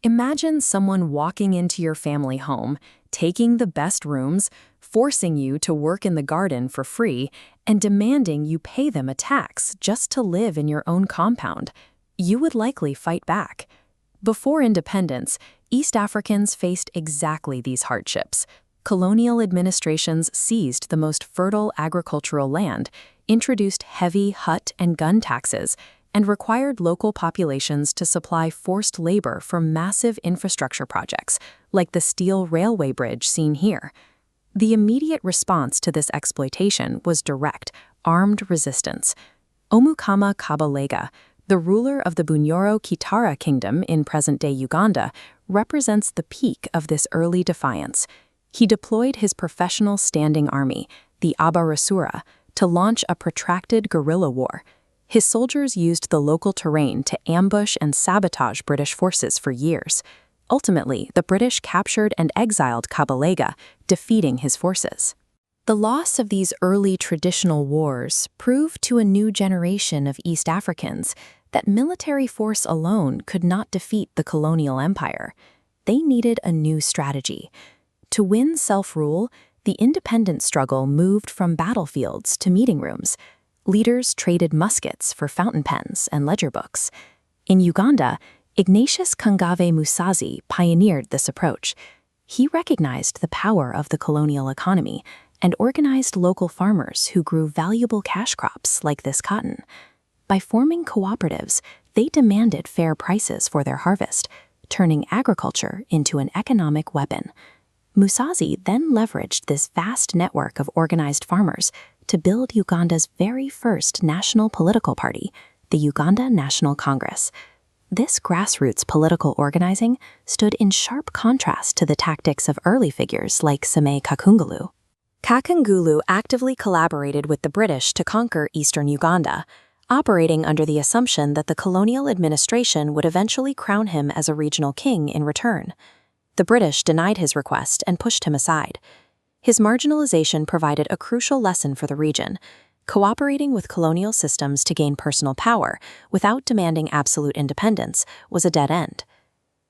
Imagine someone walking into your family home, taking the best rooms, forcing you to work in the garden for free, and demanding you pay them a tax just to live in your own compound. You would likely fight back. Before independence, East Africans faced exactly these hardships. Colonial administrations seized the most fertile agricultural land, introduced heavy hut and gun taxes, and required local populations to supply forced labor for massive infrastructure projects, like the steel railway bridge seen here. The immediate response to this exploitation was direct, armed resistance. Omukama Kabalega, the ruler of the Bunyoro Kitara Kingdom in present-day Uganda, represents the peak of this early defiance. He deployed his professional standing army, the Abarasura, to launch a protracted guerrilla war. His soldiers used the local terrain to ambush and sabotage British forces for years. Ultimately, the British captured and exiled Kabalega, defeating his forces. The loss of these early traditional wars proved to a new generation of East Africans that military force alone could not defeat the colonial empire. They needed a new strategy. To win self-rule, the independence struggle moved from battlefields to meeting rooms. Leaders traded muskets for fountain pens and ledger books. In Uganda, Ignatius Kangave Musazi pioneered this approach. He recognized the power of the colonial economy and organized local farmers who grew valuable cash crops like this cotton. By forming cooperatives, they demanded fair prices for their harvest, turning agriculture into an economic weapon. Musazi then leveraged this vast network of organized farmers to build Uganda's very first national political party, the Uganda National Congress. This grassroots political organizing stood in sharp contrast to the tactics of early figures like Sime Kakungulu. Kakungulu actively collaborated with the British to conquer eastern Uganda, operating under the assumption that the colonial administration would eventually crown him as a regional king in return. The British denied his request and pushed him aside. His marginalization provided a crucial lesson for the region. Cooperating with colonial systems to gain personal power without demanding absolute independence was a dead end.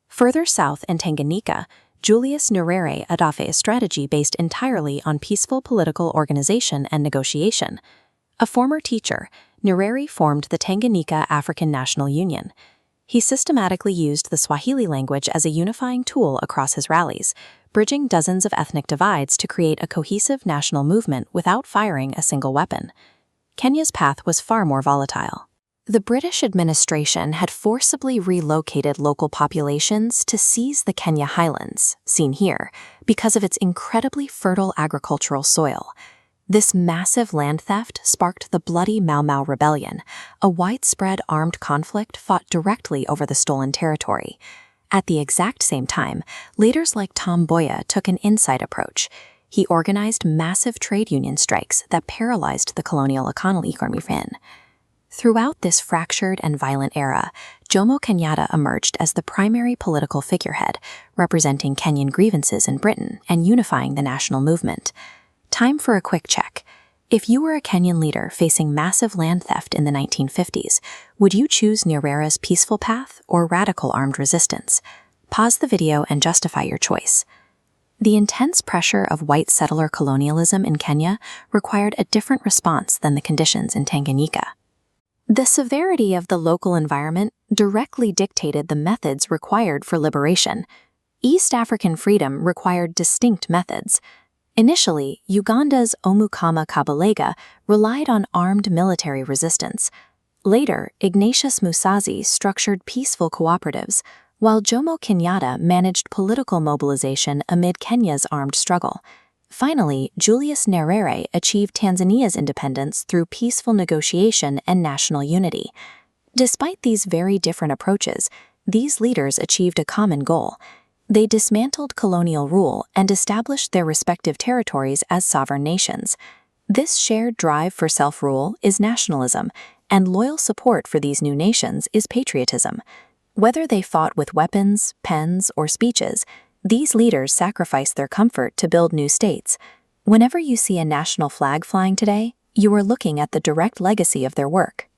Further south in Tanganyika, Julius Nyerere adopted a strategy based entirely on peaceful political organization and negotiation. A former teacher, Nyerere formed the Tanganyika African National Union. He systematically used the Swahili language as a unifying tool across his rallies, bridging dozens of ethnic divides to create a cohesive national movement without firing a single weapon. Kenya's path was far more volatile. The British administration had forcibly relocated local populations to seize the Kenya highlands, seen here, because of its incredibly fertile agricultural soil. This massive land theft sparked the bloody Mau Mau Rebellion, a widespread armed conflict fought directly over the stolen territory. At the exact same time, leaders like Tom Mboya took an inside approach. He organized massive trade union strikes that paralyzed the colonial economy. Throughout this fractured and violent era, Jomo Kenyatta emerged as the primary political figurehead, representing Kenyan grievances in Britain and unifying the national movement. Time for a quick check. If you were a Kenyan leader facing massive land theft in the 1950s, would you choose Nyerere's peaceful path or radical armed resistance? Pause the video and justify your choice. The intense pressure of white settler colonialism in Kenya required a different response than the conditions in Tanganyika. The severity of the local environment directly dictated the methods required for liberation. East African freedom required distinct methods. Initially, Uganda's Omukama Kabalega relied on armed military resistance. Later, Ignatius Musazi structured peaceful cooperatives, while Jomo Kenyatta managed political mobilization amid Kenya's armed struggle. Finally, Julius Nyerere achieved Tanzania's independence through peaceful negotiation and national unity. Despite these very different approaches, these leaders achieved a common goal. They dismantled colonial rule and established their respective territories as sovereign nations. This shared drive for self-rule is nationalism, and loyal support for these new nations is patriotism. Whether they fought with weapons, pens, or speeches, these leaders sacrificed their comfort to build new states. Whenever you see a national flag flying today, you are looking at the direct legacy of their work.